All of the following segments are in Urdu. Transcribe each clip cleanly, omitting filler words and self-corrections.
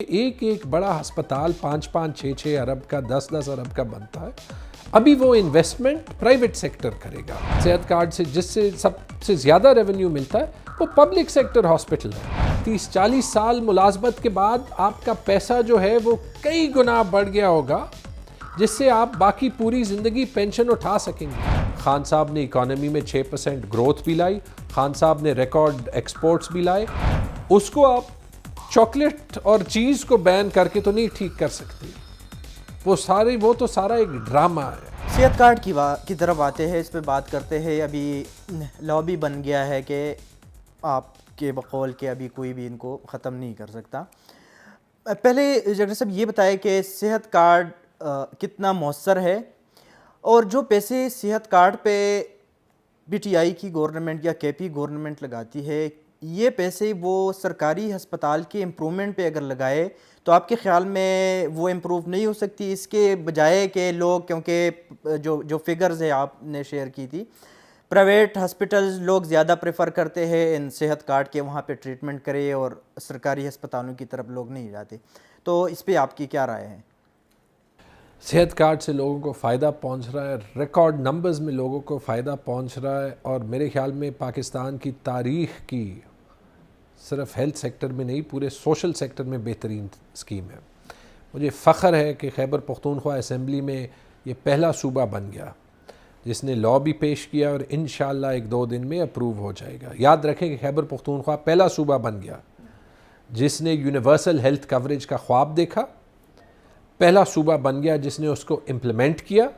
ایک ایک بڑا ہسپتال 5-5 6-6 ارب کا 10-10 ارب کا بنتا ہے. ابھی وہ انویسٹمنٹ پرائیویٹ سیکٹر کرے گا. صحت کارڈ سے جس سے سب سے زیادہ ریونیو ملتا ہے وہ پبلک سیکٹر ہاسپٹل ہے. 30-40 سال ملازمت کے بعد آپ کا پیسہ جو ہے وہ کئی گنا بڑھ گیا ہوگا جس سے آپ باقی پوری زندگی پینشن اٹھا سکیں گے. خان صاحب نے اکانومی میں 6% گروتھ بھی لائی. خان صاحب نے ریکارڈ ایکسپورٹس بھی لائے. اس کو آپ چاکلیٹ اور چیز کو بین کر کے تو نہیں ٹھیک کر سکتے. وہ تو سارا ایک ڈرامہ ہے. صحت کارڈ کی طرف آتے ہیں، اس پہ بات کرتے ہیں. ابھی لابی بن گیا ہے کہ آپ کے بقول کہ ابھی کوئی بھی ان کو ختم نہیں کر سکتا. پہلے ڈاکٹر صاحب یہ بتائے کہ صحت کارڈ کتنا مؤثر ہے، اور جو پیسے صحت کارڈ پہ پی ٹی آئی کی گورنمنٹ یا کے پی گورنمنٹ لگاتی ہے، یہ پیسے وہ سرکاری ہسپتال کے امپرومنٹ پہ اگر لگائے تو آپ کے خیال میں وہ امپروو نہیں ہو سکتی؟ اس کے بجائے کہ لوگ، کیونکہ جو فگرز ہے آپ نے شیئر کی تھی، پرائیویٹ ہسپتالز لوگ زیادہ پریفر کرتے ہیں ان صحت کارڈ کے وہاں پہ ٹریٹمنٹ کرے، اور سرکاری ہسپتالوں کی طرف لوگ نہیں جاتے. تو اس پہ آپ کی کیا رائے ہے؟ صحت کارڈ سے لوگوں کو فائدہ پہنچ رہا ہے، ریکارڈ نمبرز میں لوگوں کو فائدہ پہنچ رہا ہے، اور میرے خیال میں پاکستان کی تاریخ کی صرف ہیلتھ سیکٹر میں نہیں پورے سوشل سیکٹر میں بہترین اسکیم ہے. مجھے فخر ہے کہ خیبر پختونخوا اسمبلی میں یہ پہلا صوبہ بن گیا جس نے لاء بھی پیش کیا، اور انشاءاللہ 1-2 دن میں اپروو ہو جائے گا. یاد رکھیں کہ خیبر پختونخوا پہلا صوبہ بن گیا جس نے یونیورسل ہیلتھ کوریج کا خواب دیکھا، پہلا صوبہ بن گیا جس نے اس کو امپلیمنٹ کیا،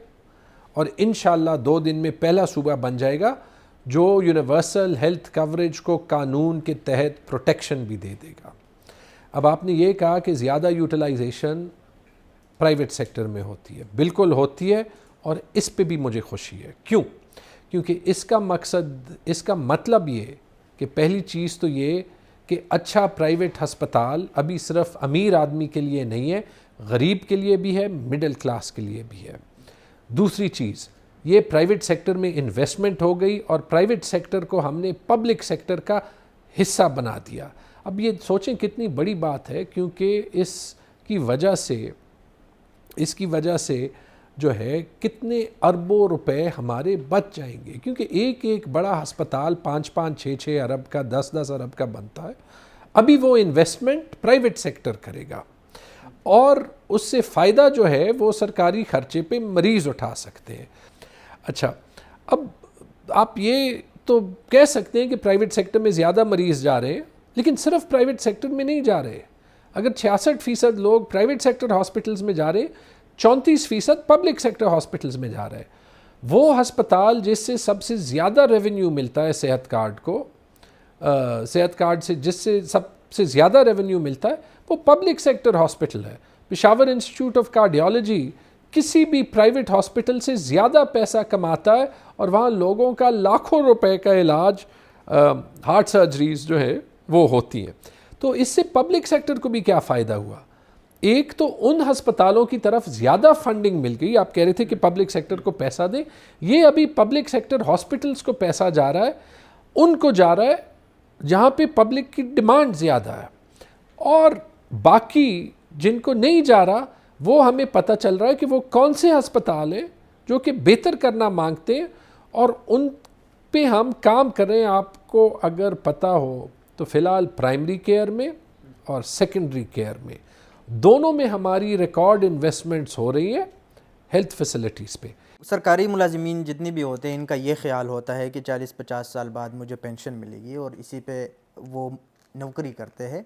اور انشاءاللہ 2 دن میں پہلا صوبہ بن جائے گا جو یونیورسل ہیلتھ کوریج کو قانون کے تحت پروٹیکشن بھی دے دے گا. اب آپ نے یہ کہا کہ زیادہ یوٹیلائزیشن پرائیویٹ سیکٹر میں ہوتی ہے. بالکل ہوتی ہے، اور اس پہ بھی مجھے خوشی ہے. کیوں؟ کیونکہ اس کا مطلب یہ کہ پہلی چیز تو یہ کہ اچھا پرائیویٹ ہسپتال ابھی صرف امیر آدمی کے لیے نہیں ہے، غریب کے لیے بھی ہے، مڈل کلاس کے لیے بھی ہے. دوسری چیز، یہ پرائیویٹ سیکٹر میں انویسٹمنٹ ہو گئی، اور پرائیویٹ سیکٹر کو ہم نے پبلک سیکٹر کا حصہ بنا دیا. اب یہ سوچیں کتنی بڑی بات ہے، کیونکہ اس کی وجہ سے جو ہے کتنے اربوں روپے ہمارے بچ جائیں گے. کیونکہ ایک ایک بڑا ہسپتال 5-5 6-6 ارب کا 10-10 ارب کا بنتا ہے. ابھی وہ انویسٹمنٹ پرائیویٹ سیکٹر کرے گا، اور اس سے فائدہ جو ہے وہ سرکاری خرچے پہ مریض اٹھا سکتے ہیں. اچھا، اب آپ یہ تو کہہ سکتے ہیں کہ پرائیویٹ سیکٹر میں زیادہ مریض جا رہے ہیں، لیکن صرف پرائیویٹ سیکٹر میں نہیں جا رہے. اگر 66% لوگ پرائیویٹ سیکٹر ہاسپٹلز میں جا رہے، 34% پبلک سیکٹر ہاسپٹلز میں جا رہے ہیں. وہ ہسپتال جس سے سب سے زیادہ ریونیو ملتا ہے صحت کارڈ سے جس سے سب سے زیادہ ریونیو ملتا ہے وہ پبلک سیکٹر ہاسپٹل ہے. پشاور انسٹیٹیوٹ آف کارڈیالوجی کسی بھی پرائیویٹ ہاسپٹل سے زیادہ پیسہ کماتا ہے، اور وہاں لوگوں کا لاکھوں روپے کا علاج، ہارٹ سرجریز جو ہے وہ ہوتی ہیں. تو اس سے پبلک سیکٹر کو بھی کیا فائدہ ہوا؟ ایک تو ان ہسپتالوں کی طرف زیادہ فنڈنگ مل گئی. آپ کہہ رہے تھے کہ پبلک سیکٹر کو پیسہ دیں، یہ ابھی پبلک سیکٹر ہاسپٹلز کو پیسہ جا رہا ہے، ان کو جا رہا ہے جہاں پہ پبلک کی ڈیمانڈ زیادہ ہے. اور باقی جن کو نہیں جا رہا وہ ہمیں پتہ چل رہا ہے کہ وہ کون سے ہسپتال ہیں جو کہ بہتر کرنا مانگتے ہیں، اور ان پہ ہم کام کر رہے ہیں. آپ کو اگر پتہ ہو تو فی الحال پرائمری کیئر میں اور سیکنڈری کیئر میں دونوں میں ہماری ریکارڈ انویسٹمنٹس ہو رہی ہیں ہیلتھ فیسلٹیز پہ. سرکاری ملازمین جتنی بھی ہوتے ہیں ان کا یہ خیال ہوتا ہے کہ 40-50 سال بعد مجھے پینشن ملے گی، اور اسی پہ وہ نوکری کرتے ہیں.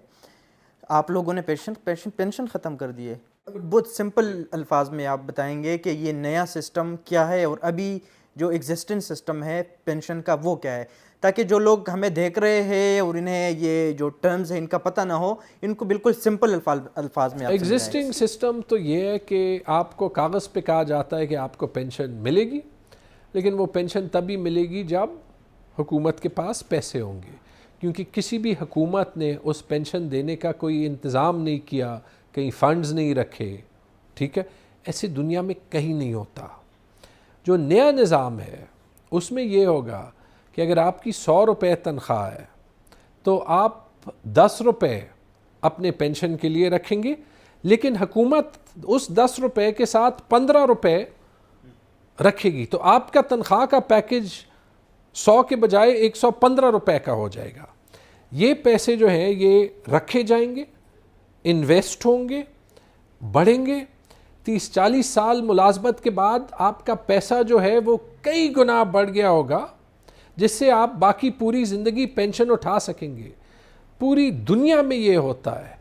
آپ لوگوں نے پینشن ختم کر دی ہے. بہت سمپل الفاظ میں آپ بتائیں گے کہ یہ نیا سسٹم کیا ہے، اور ابھی جو ایگزسٹنگ سسٹم ہے پینشن کا وہ کیا ہے، تاکہ جو لوگ ہمیں دیکھ رہے ہیں اور انہیں یہ جو ٹرمز ہیں ان کا پتہ نہ ہو، ان کو بالکل سمپل الفاظ میں آپ سمجھائیں. ایگزسٹنگ سسٹم تو یہ ہے کہ آپ کو کاغذ پہ کہا جاتا ہے کہ آپ کو پینشن ملے گی، لیکن وہ پینشن تبھی ملے گی جب حکومت کے پاس پیسے ہوں گے. کیونکہ کسی بھی حکومت نے اس پینشن دینے کا کوئی انتظام نہیں کیا، کہیں فنڈز نہیں رکھے. ٹھیک ہے، ایسی دنیا میں کہیں نہیں ہوتا. جو نیا نظام ہے اس میں یہ ہوگا کہ اگر آپ کی 100 روپے تنخواہ ہے تو آپ 10 روپے اپنے پینشن کے لیے رکھیں گے، لیکن حکومت اس 10 روپے کے ساتھ 15 روپے رکھے گی، تو آپ کا تنخواہ کا پیکج 100 کے بجائے 115 روپے کا ہو جائے گا۔ یہ پیسے جو ہیں یہ رکھے جائیں گے، انویسٹ ہوں گے، بڑھیں گے۔ 30-40 سال ملازمت کے بعد آپ کا پیسہ جو ہے وہ کئی گنا بڑھ گیا ہوگا، جس سے آپ باقی پوری زندگی پینشن اٹھا سکیں گے۔ پوری دنیا میں یہ ہوتا ہے۔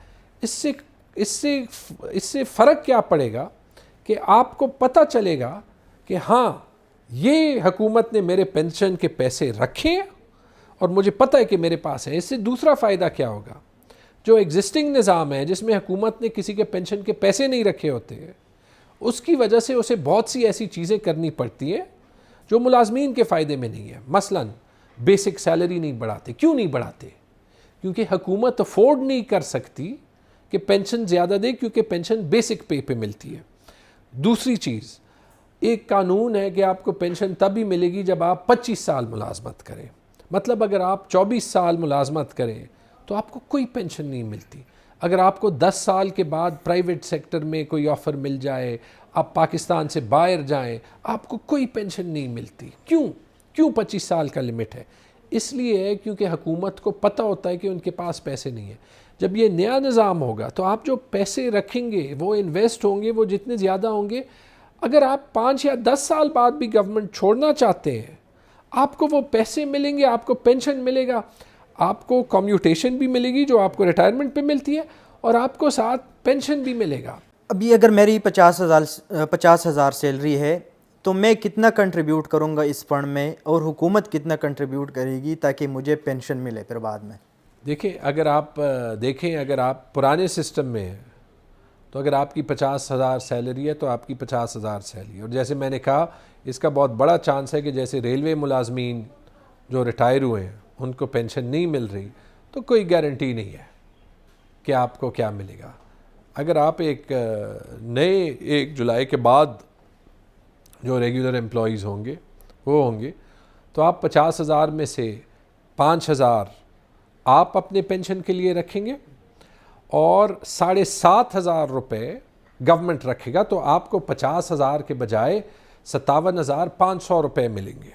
اس سے فرق کیا پڑے گا کہ آپ کو پتہ چلے گا کہ ہاں یہ حکومت نے میرے پینشن کے پیسے رکھے اور مجھے پتہ ہے کہ میرے پاس ہے۔ اس سے دوسرا فائدہ کیا ہوگا، جو ایگزسٹنگ نظام ہے جس میں حکومت نے کسی کے پینشن کے پیسے نہیں رکھے ہوتے ہیں، اس کی وجہ سے اسے بہت سی ایسی چیزیں کرنی پڑتی ہیں جو ملازمین کے فائدے میں نہیں ہے۔ مثلاً بیسک سیلری نہیں بڑھاتے۔ کیوں نہیں بڑھاتے؟ کیونکہ حکومت افورڈ نہیں کر سکتی کہ پینشن زیادہ دے، کیونکہ پینشن بیسک پے پہ ملتی ہے۔ دوسری چیز، ایک قانون ہے کہ آپ کو پینشن تب ہی ملے گی جب آپ 25 سال ملازمت کریں۔ مطلب اگر آپ 24 سال ملازمت کریں تو آپ کو کوئی پینشن نہیں ملتی۔ اگر آپ کو 10 سال کے بعد پرائیویٹ سیکٹر میں کوئی آفر مل جائے، آپ پاکستان سے باہر جائیں، آپ کو کوئی پینشن نہیں ملتی۔ کیوں 25 سال کا لمٹ ہے؟ اس لیے ہے کیونکہ حکومت کو پتہ ہوتا ہے کہ ان کے پاس پیسے نہیں ہیں۔ جب یہ نیا نظام ہوگا تو آپ جو پیسے رکھیں گے وہ انویسٹ ہوں گے، وہ جتنے زیادہ ہوں گے، اگر آپ 5 یا 10 سال بعد بھی گورنمنٹ چھوڑنا چاہتے ہیں، آپ کو وہ پیسے ملیں گے، آپ کو پینشن ملے گا، آپ کو کمیوٹیشن بھی ملے گی جو آپ کو ریٹائرمنٹ پہ ملتی ہے، اور آپ کو ساتھ پینشن بھی ملے گا۔ ابھی اگر میری 50,000 سیلری ہے تو میں کتنا کنٹریبیوٹ کروں گا اس فنڈ میں، اور حکومت کتنا کنٹریبیوٹ کرے گی تاکہ مجھے پینشن ملے پھر بعد میں؟ دیکھیں، اگر آپ پرانے سسٹم میں ہیں تو اگر آپ کی 50,000 سیلری ہے تو آپ کی 50,000 سیلری، اور جیسے میں نے کہا اس کا بہت بڑا چانس ہے کہ جیسے ریلوے ملازمین جو ریٹائر ہوئے ہیں ان کو پینشن نہیں مل رہی، تو کوئی گارنٹی نہیں ہے کہ آپ کو کیا ملے گا۔ اگر آپ ایک نئے 1 جولائی کے بعد جو ریگولر امپلائیز ہوں گے تو آپ 50,000 میں سے 5,000 آپ اپنے پینشن کے لیے رکھیں گے اور 7,500 روپے گورنمنٹ رکھے گا، تو آپ کو 50,000 کے بجائے 57,500 روپے ملیں گے،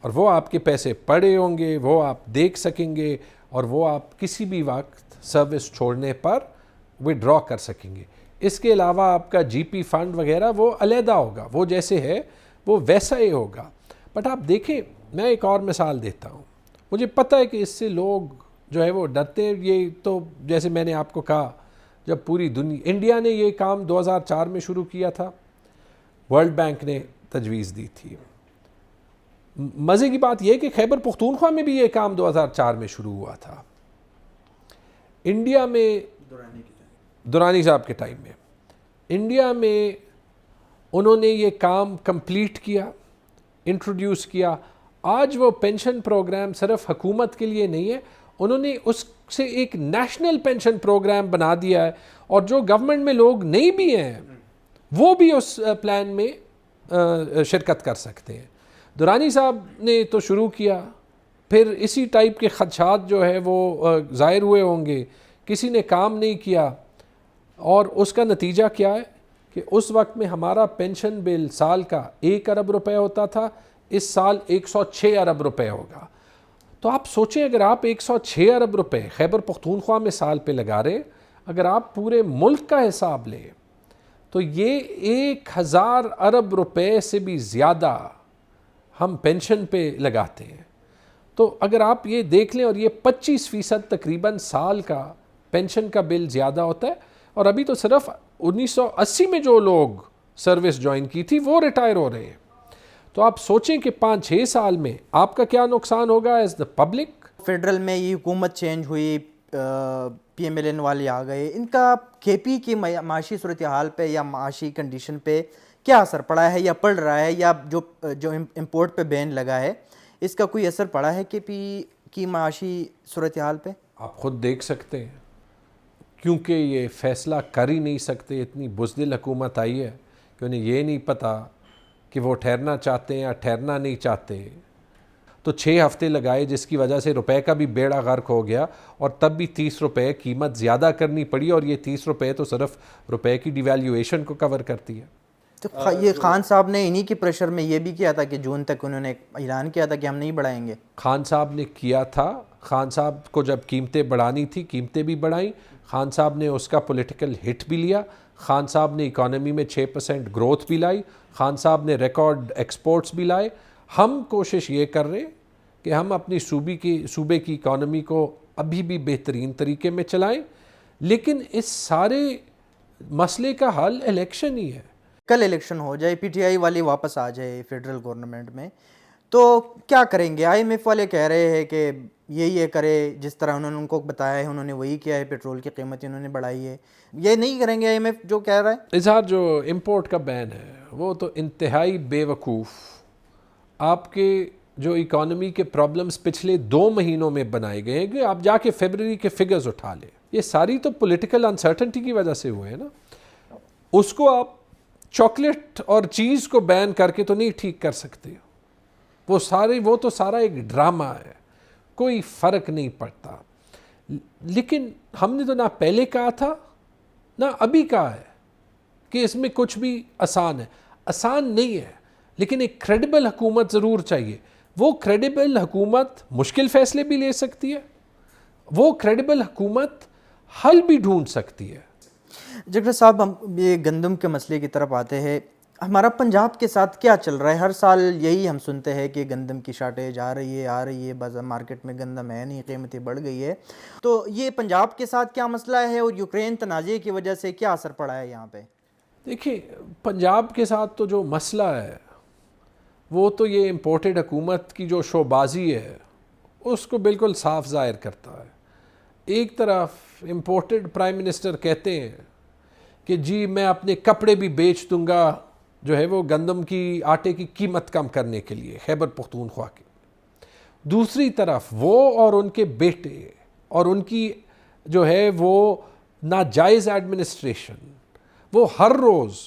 اور وہ آپ کے پیسے پڑے ہوں گے، وہ آپ دیکھ سکیں گے، اور وہ آپ کسی بھی وقت سروس چھوڑنے پر وڈرا کر سکیں گے۔ اس کے علاوہ آپ کا جی پی فنڈ وغیرہ وہ علیحدہ ہوگا، وہ جیسے ہے وہ ویسا ہی ہوگا۔ بٹ آپ دیکھیں، میں ایک اور مثال دیتا ہوں، مجھے پتہ ہے کہ اس سے لوگ جو ہے وہ ڈرتے ہیں۔ یہ تو جیسے میں نے آپ کو کہا، جب پوری دنیا، انڈیا نے یہ کام 2004 میں شروع کیا تھا، ورلڈ بینک نے تجویز دی تھی۔ مزے کی بات یہ کہ خیبر پختونخوا میں بھی یہ کام 2004 میں شروع ہوا تھا۔ انڈیا میں دورانی صاحب کے ٹائم میں انڈیا میں انہوں نے یہ کام کمپلیٹ کیا، انٹروڈیوس کیا۔ آج وہ پینشن پروگرام صرف حکومت کے لیے نہیں ہے، انہوں نے اس سے ایک نیشنل پینشن پروگرام بنا دیا ہے، اور جو گورنمنٹ میں لوگ نہیں بھی ہیں وہ بھی اس پلان میں شرکت کر سکتے ہیں۔ دورانی صاحب نے تو شروع کیا، پھر اسی ٹائپ کے خدشات جو ہے وہ ظاہر ہوئے ہوں گے، کسی نے کام نہیں کیا، اور اس کا نتیجہ کیا ہے کہ اس وقت میں ہمارا پینشن بل سال کا 1 ارب روپے ہوتا تھا، اس سال 106 ارب روپے ہوگا۔ تو آپ سوچیں، اگر آپ 106 ارب روپے خیبر پختونخوا میں سال پہ لگا رہے، اگر آپ پورے ملک کا حساب لیں تو یہ 1,000 ارب روپے سے بھی زیادہ ہم پینشن پہ لگاتے ہیں۔ تو اگر آپ یہ دیکھ لیں، اور یہ 25% تقریباً سال کا پینشن کا بل زیادہ ہوتا ہے، اور ابھی تو صرف 1980 میں جو لوگ سروس جوائن کی تھی وہ ریٹائر ہو رہے ہیں۔ تو آپ سوچیں کہ 5-6 سال میں آپ کا کیا نقصان ہوگا ایز دا پبلک۔ فیڈرل میں یہ حکومت چینج ہوئی، پی ایم ایل این والے آ گئے، ان کا کے پی کی معاشی صورتحال پہ یا معاشی کنڈیشن پہ کیا اثر پڑا ہے یا پڑ رہا ہے، یا جو امپورٹ پہ بین لگا ہے اس کا کوئی اثر پڑا ہے کے پی کی معاشی صورتحال پہ؟ آپ خود دیکھ سکتے ہیں، کیونکہ یہ فیصلہ کر ہی نہیں سکتے، اتنی بزدل حکومت آئی ہے کہ انہیں یہ نہیں پتہ کہ وہ ٹھہرنا چاہتے ہیں یا ٹھہرنا نہیں چاہتے۔ تو 6 ہفتے لگائے جس کی وجہ سے روپے کا بھی بیڑا غرق ہو گیا اور تب بھی 30 روپے قیمت زیادہ کرنی پڑی اور یہ 30 روپے تو صرف روپے کی ڈیویلیویشن کو کور کرتی ہے. تو یہ خان صاحب نے انہی کی پریشر میں یہ بھی کیا تھا کہ جون تک انہوں نے اعلان کیا تھا کہ ہم نہیں بڑھائیں گے. خان صاحب نے کیا تھا. خان صاحب کو جب قیمتیں بڑھانی تھی قیمتیں بھی بڑھائیں. خان صاحب نے اس کا پولیٹیکل ہٹ بھی لیا. خان صاحب نے اکانومی میں 6% گروتھ بھی لائی. خان صاحب نے ریکارڈ ایکسپورٹس بھی لائے. ہم کوشش یہ کر رہے کہ ہم اپنی صوبے کی اکانومی کو ابھی بھی بہترین طریقے میں چلائیں, لیکن اس سارے مسئلے کا حل الیکشن ہی ہے. کل الیکشن ہو جائے, پی ٹی آئی والی واپس آ جائے فیڈرل گورنمنٹ میں, تو کیا کریں گے؟ آئی ایم ایف والے کہہ رہے ہیں کہ یہ کرے جس طرح انہوں نے ان کو بتایا ہے, انہوں نے وہی کیا ہے, پیٹرول کی قیمتیں انہوں نے بڑھائی ہے. یہ نہیں کریں گے آئی ایم ایف جو کہہ رہا ہے؟ اظہار جو امپورٹ کا بین ہے وہ تو انتہائی بے وقوف. آپ کے جو اکانومی کے پرابلمز پچھلے 2 مہینوں میں بنائے گئے ہیں کہ آپ جا کے فیبرری کے فگرز اٹھا لیں, یہ ساری تو پولیٹیکل انسرٹنٹی کی وجہ سے ہوئے ہیں نا. اس کو آپ چاکلیٹ اور چیز کو بین کر کے تو نہیں ٹھیک کر سکتے. وہ تو سارا ایک ڈرامہ ہے, کوئی فرق نہیں پڑتا. لیکن ہم نے تو نہ پہلے کہا تھا نہ ابھی کہا ہے کہ اس میں کچھ بھی آسان ہے. آسان نہیں ہے, لیکن ایک کریڈیبل حکومت ضرور چاہیے. وہ کریڈیبل حکومت مشکل فیصلے بھی لے سکتی ہے, وہ کریڈیبل حکومت حل بھی ڈھونڈ سکتی ہے. جگڑا صاحب, ہم یہ گندم کے مسئلے کی طرف آتے ہیں. ہمارا پنجاب کے ساتھ کیا چل رہا ہے؟ ہر سال یہی ہم سنتے ہیں کہ گندم کی شارٹیج آ رہی ہے بازار مارکیٹ میں گندم ہے نہیں, قیمتیں بڑھ گئی ہے. تو یہ پنجاب کے ساتھ کیا مسئلہ ہے اور یوکرین تنازع کی وجہ سے کیا اثر پڑا ہے یہاں پہ؟ دیکھیں, پنجاب کے ساتھ تو جو مسئلہ ہے وہ تو یہ امپورٹڈ حکومت کی جو شوبازی ہے اس کو بالکل صاف ظاہر کرتا ہے. ایک طرف امپورٹڈ پرائم منسٹر کہتے ہیں کہ جی میں اپنے کپڑے بھی بیچ دوں گا جو ہے وہ گندم کی آٹے کی قیمت کم کرنے کے لیے خیبر پختونخوا کے. دوسری طرف وہ اور ان کے بیٹے اور ان کی جو ہے وہ ناجائز ایڈمنسٹریشن, وہ ہر روز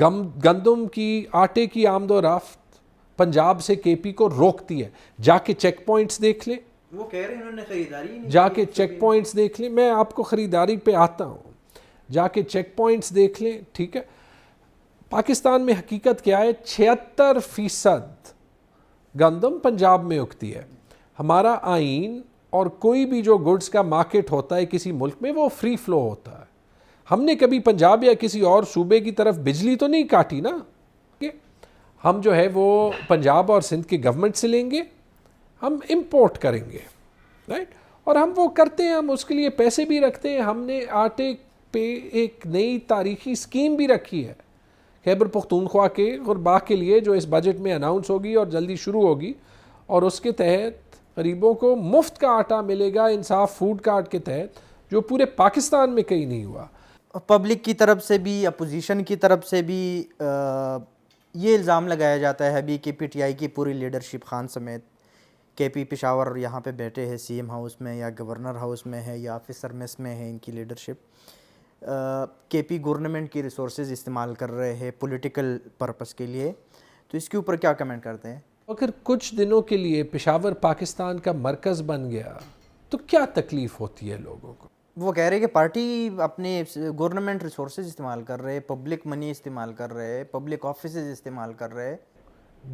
گندم کی آٹے کی آمد و رفت پنجاب سے کے پی کو روکتی ہے. جا کے چیک پوائنٹس دیکھ لیں, وہ کہہ رہے ہیں انہوں نے خریداری نہیں, جا کے چیک پوائنٹس دیکھ لیں. میں آپ کو خریداری پہ آتا ہوں, جا کے چیک پوائنٹس دیکھ لیں. ٹھیک ہے, پاکستان میں حقیقت کیا ہے, 76% گندم پنجاب میں اگتی ہے. ہمارا آئین اور کوئی بھی جو گڈز کا مارکیٹ ہوتا ہے کسی ملک میں وہ فری فلو ہوتا ہے. ہم نے کبھی پنجاب یا کسی اور صوبے کی طرف بجلی تو نہیں کاٹی نا, کہ ہم جو ہے وہ پنجاب اور سندھ کی گورنمنٹ سے لیں گے, ہم امپورٹ کریں گے, رائٹ. اور ہم وہ کرتے ہیں, ہم اس کے لیے پیسے بھی رکھتے ہیں. ہم نے آٹے پہ ایک نئی تاریخی اسکیم بھی رکھی ہے خیبر پختونخوا کے غربا کے لیے, جو اس بجٹ میں اناؤنس ہوگی اور جلدی شروع ہوگی, اور اس کے تحت غریبوں کو مفت کا آٹا ملے گا انصاف فوڈ کارڈ کے تحت, جو پورے پاکستان میں کہیں نہیں ہوا. پبلک کی طرف سے بھی اپوزیشن کی طرف سے بھی یہ الزام لگایا جاتا ہے ابھی کہ پی ٹی آئی کی پوری لیڈرشپ خان سمیت کے پی پشاور یہاں پہ بیٹھے ہیں سی ایم ہاؤس میں یا گورنر ہاؤس میں ہے یا آفیسر میس میں ہے, ان کی لیڈرشپ کے پی گورنمنٹ کی ریسورسز استعمال کر رہے ہیں پولیٹیکل پرپس کے لیے. تو اس کے اوپر کیا کمنٹ کرتے ہیں؟ اگر کچھ دنوں کے لیے پشاور پاکستان کا مرکز بن گیا تو کیا تکلیف ہوتی ہے لوگوں کو؟ وہ کہہ رہے کہ پارٹی اپنے گورنمنٹ ریسورسز استعمال کر رہے, پبلک منی استعمال کر رہے, پبلک آفیسز استعمال کر رہے.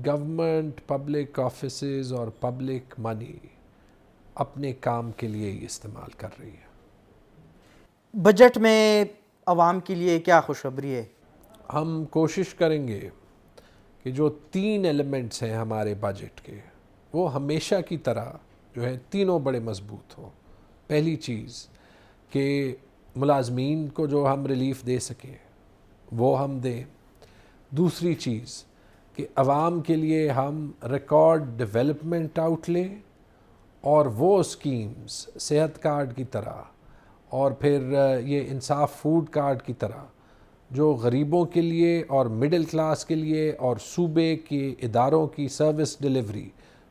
گورنمنٹ پبلک آفیسز اور پبلک منی اپنے کام کے لیے ہی استعمال کر رہی ہے. بجٹ میں عوام کے لیے کیا خوشخبری ہے؟ ہم کوشش کریں گے کہ جو 3 ایلیمنٹس ہیں ہمارے بجٹ کے وہ ہمیشہ کی طرح جو ہے تینوں بڑے مضبوط ہوں. پہلی چیز کہ ملازمین کو جو ہم ریلیف دے سکیں وہ ہم دیں. دوسری چیز کہ عوام کے لیے ہم ریکارڈ ڈیولپمنٹ آؤٹ لیں, اور وہ اسکیمز صحت کارڈ کی طرح اور پھر یہ انصاف فوڈ کارڈ کی طرح جو غریبوں کے لیے اور مڈل کلاس کے لیے اور صوبے کے اداروں کی سروس ڈیلیوری,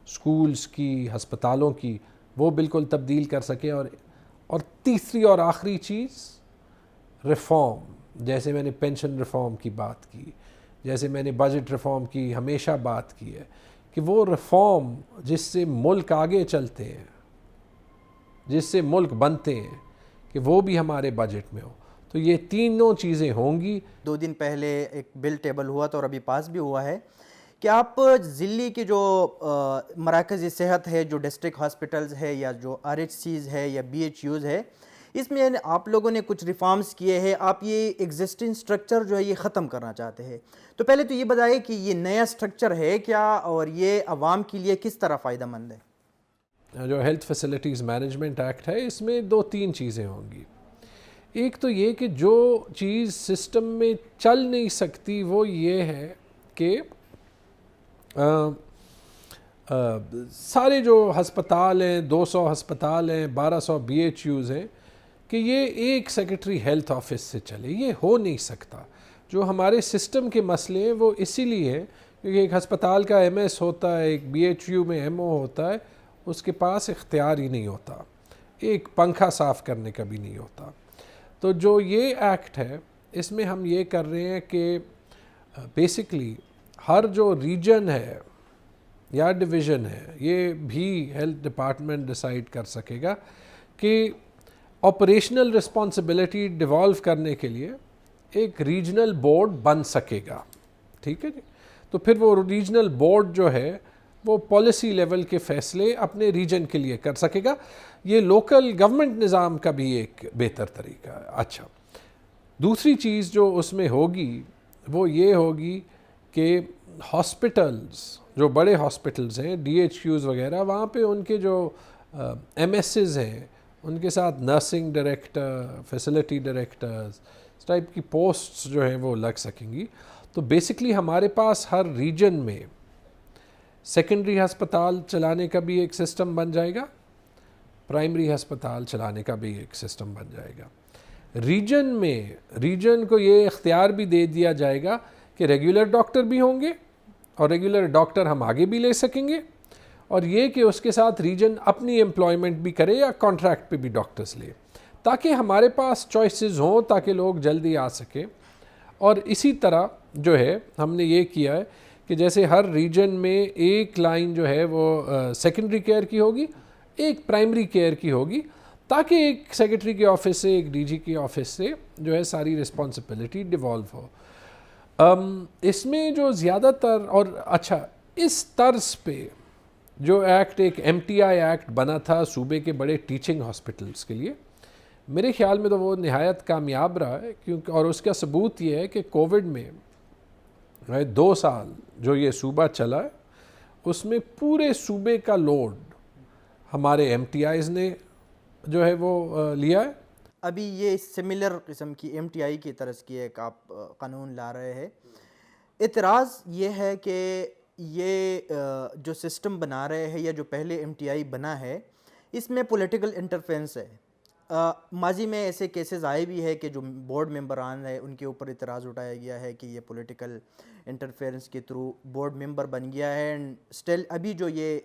سکولز کی, ہسپتالوں کی, وہ بالکل تبدیل کر سکیں. اور تیسری اور آخری چیز ریفارم, جیسے میں نے پینشن ریفارم کی بات کی, جیسے میں نے بجٹ ریفارم کی ہمیشہ بات کی ہے, کہ وہ ریفارم جس سے ملک آگے چلتے ہیں، جس سے ملک بنتے ہیں، کہ وہ بھی ہمارے بجٹ میں ہو. تو یہ تینوں چیزیں ہوں گی. 2 دن پہلے ایک بل ٹیبل ہوا تھا اور ابھی پاس بھی ہوا ہے کہ آپ ضلعی کی جو مراکزی صحت ہے، جو ڈسٹرکٹ ہاسپٹلز ہے یا جو RHCs ہے یا BHUs ہے، اس میں آپ لوگوں نے کچھ ریفارمز کیے ہیں. آپ یہ ایگزسٹنگ سٹرکچر جو ہے یہ ختم کرنا چاہتے ہیں. تو پہلے تو یہ بتائیے کہ یہ نیا سٹرکچر ہے کیا اور یہ عوام کے لیے کس طرح فائدہ مند ہے؟ جو ہیلتھ فیسلٹیز مینجمنٹ ایکٹ ہے، اس میں 2-3 چیزیں ہوں گی. ایک تو یہ کہ جو چیز سسٹم میں چل نہیں سکتی وہ یہ ہے کہ سارے جو ہسپتال ہیں، 200 ہسپتال ہیں، 1200 BHUs ہیں، کہ یہ ایک سیکرٹری ہیلتھ آفس سے چلے. یہ ہو نہیں سکتا. جو ہمارے سسٹم کے مسئلے ہیں وہ اسی لیے ہیں کیونکہ ایک ہسپتال کا MS ہوتا ہے، ایک BHU میں MO ہوتا ہے، اس کے پاس اختیار ہی نہیں ہوتا، ایک پنکھا صاف کرنے کا بھی نہیں ہوتا. تو جو یہ ایکٹ ہے اس میں ہم یہ کر رہے ہیں کہ بیسکلی ہر جو ریجن ہے یا ڈویژن ہے، یہ بھی ہیلتھ ڈپارٹمنٹ ڈیسائیڈ کر سکے گا کہ آپریشنل رسپانسبلٹی ڈیوالو کرنے کے لیے ایک ریجنل بورڈ بن سکے گا. ٹھیک ہے جی. تو پھر وہ ریجنل بورڈ جو ہے وہ پالیسی لیول کے فیصلے اپنے ریجن کے لیے کر سکے گا. یہ لوکل گورنمنٹ نظام کا بھی ایک بہتر طریقہ ہے. اچھا، دوسری چیز جو اس میں ہوگی وہ یہ ہوگی کہ ہاسپٹلز، جو بڑے ہاسپٹلز ہیں، DHUs وغیرہ، وہاں پہ ان کے جو MSs ہیں، ان کے ساتھ نرسنگ ڈائریکٹر، فیسلٹی ڈائریکٹرز، اس ٹائپ کی پوسٹس جو ہیں وہ لگ سکیں گی. تو بیسکلی ہمارے پاس ہر ریجن میں سیکنڈری ہسپتال چلانے کا بھی ایک سسٹم بن جائے گا، پرائمری ہسپتال چلانے کا بھی ایک سسٹم بن جائے گا. ریجن میں ریجن کو یہ اختیار بھی دے دیا جائے گا کہ ریگولر ڈاکٹر بھی ہوں گے اور ریگولر ڈاکٹر ہم آگے بھی لے سکیں گے، اور یہ کہ اس کے ساتھ ریجن اپنی امپلائمنٹ بھی کرے یا کانٹریکٹ پہ بھی ڈاکٹرز لے، تاکہ ہمارے پاس چوائسز ہوں، تاکہ لوگ جلدی آ سکیں. اور اسی طرح جو ہے ہم نے یہ کیا ہے کہ جیسے ہر ریجن میں ایک لائن جو ہے وہ سیکنڈری کیئر کی ہوگی، ایک پرائمری کیئر کی ہوگی، تاکہ ایک سیکرٹری کے آفس سے، ایک DG کے آفس سے جو ہے ساری رسپانسبلٹی ڈیوالو ہو. اس میں جو زیادہ تر اور اچھا اس طرز پہ جو ایکٹ ایک MTI ایکٹ بنا تھا صوبے کے بڑے ٹیچنگ ہاسپٹلز کے لیے، میرے خیال میں تو وہ نہایت کامیاب رہا ہے. کیونکہ اور اس کا ثبوت یہ ہے کہ کووڈ میں 2 سال جو یہ صوبہ چلا ہے، اس میں پورے صوبے کا لوڈ ہمارے MTIs نے جو ہے وہ لیا ہے. ابھی یہ سملر قسم کی MTI کی طرز کی ایک آپ قانون لا رہے ہیں. اعتراض یہ ہے کہ یہ جو سسٹم بنا رہے ہیں یا جو پہلے MTI بنا ہے، اس میں پولیٹیکل انٹرفیرنس ہے. ماضی میں ایسے کیسز آئے بھی ہے کہ جو بورڈ ممبران ہیں ان کے اوپر اعتراض اٹھایا گیا ہے کہ یہ پولیٹیکل انٹرفیرنس کے تھرو بورڈ ممبر بن گیا ہے. اینڈ اسٹل ابھی جو یہ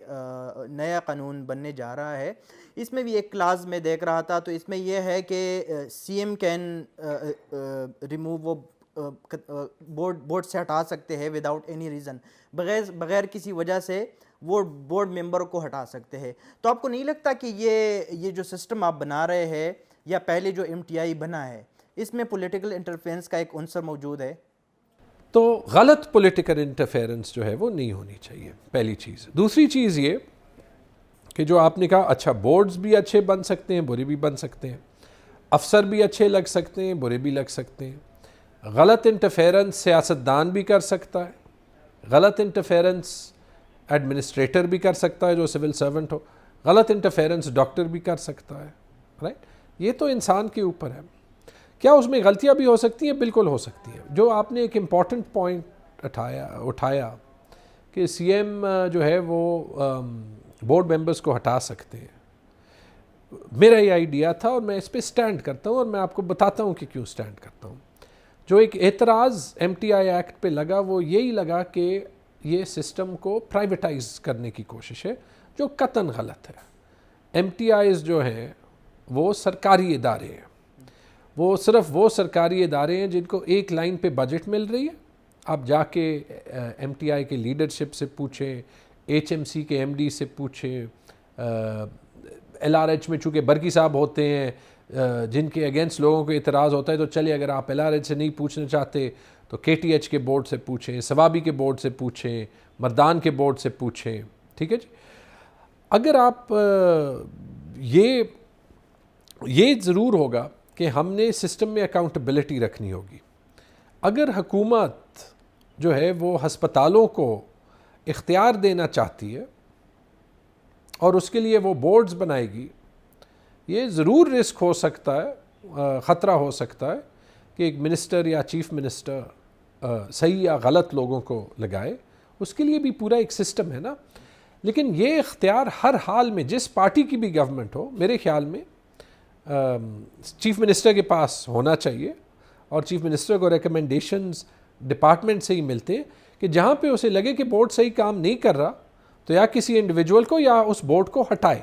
نیا قانون بننے جا رہا ہے، اس میں بھی ایک کلاز میں دیکھ رہا تھا، تو اس میں یہ ہے کہ CM کین ریموو، وہ بورڈ سے ہٹا سکتے ہیں وداؤٹ اینی ریزن، بغیر کسی وجہ سے وہ بورڈ ممبر کو ہٹا سکتے ہیں. تو آپ کو نہیں لگتا کہ یہ جو سسٹم آپ بنا رہے ہیں یا پہلے جو MTI بنا ہے، اس میں پولیٹیکل انٹرفیرنس کا ایک عنصر موجود ہے؟ تو غلط پولیٹیکل انٹرفیرنس جو ہے وہ نہیں ہونی چاہیے، پہلی چیز. دوسری چیز یہ کہ جو آپ نے کہا، اچھا بورڈز بھی اچھے بن سکتے ہیں، برے بھی بن سکتے ہیں، افسر بھی اچھے لگ سکتے ہیں، برے بھی لگ سکتے ہیں. غلط انٹرفیرنس سیاستدان بھی کر سکتا ہے، غلط انٹرفیرنس ایڈمنسٹریٹر بھی کر سکتا ہے جو سول سرونٹ ہو، غلط انٹرفیرنس ڈاکٹر بھی کر سکتا ہے. رائٹ، یہ تو انسان کے اوپر ہے. کیا اس میں غلطیاں بھی ہو سکتی ہیں؟ بالکل ہو سکتی ہیں. جو آپ نے ایک امپورٹنٹ پوائنٹ اٹھایا کہ CM جو ہے وہ بورڈ ممبرز کو ہٹا سکتے ہیں، میرا یہ آئیڈیا تھا اور میں اس پہ سٹینڈ کرتا ہوں، اور میں آپ کو بتاتا ہوں کہ کیوں سٹینڈ کرتا ہوں. جو ایک اعتراض MTI ایکٹ پہ لگا وہ یہی لگا کہ یہ سسٹم کو پرائیویٹائز کرنے کی کوشش ہے، جو قطعاً غلط ہے. MTIs جو ہیں وہ سرکاری ادارے ہیں، وہ صرف وہ سرکاری ادارے ہیں جن کو ایک لائن پہ بجٹ مل رہی ہے. آپ جا کے MTI کے لیڈرشپ سے پوچھیں، HMC کے MD سے پوچھیں, LRH میں چونکہ برقی صاحب ہوتے ہیں جن کے اگینسٹ لوگوں کو اعتراض ہوتا ہے, تو چلیے اگر آپ LRH سے نہیں پوچھنا چاہتے تو KTH کے بورڈ سے پوچھیں, ثوابی کے بورڈ سے پوچھیں, مردان کے بورڈ سے پوچھیں. ٹھیک ہے جی. اگر آپ یہ ضرور ہوگا کہ ہم نے سسٹم میں اکاؤنٹیبلٹی رکھنی ہوگی. اگر حکومت جو ہے وہ ہسپتالوں کو اختیار دینا چاہتی ہے اور اس کے لیے وہ بورڈز بنائے گی, یہ ضرور رسک ہو سکتا ہے, خطرہ ہو سکتا ہے کہ ایک منسٹر یا چیف منسٹر صحیح یا غلط لوگوں کو لگائے. اس کے لیے بھی پورا ایک سسٹم ہے نا. لیکن یہ اختیار ہر حال میں جس پارٹی کی بھی گورنمنٹ ہو, میرے خیال میں چیف منسٹر کے پاس ہونا چاہیے, اور چیف منسٹر کو ریکمنڈیشنز ڈپارٹمنٹ سے ہی ملتے کہ جہاں پہ اسے لگے کہ بورڈ صحیح کام نہیں کر رہا تو یا کسی انڈیویجول کو یا اس بورڈ کو ہٹائے.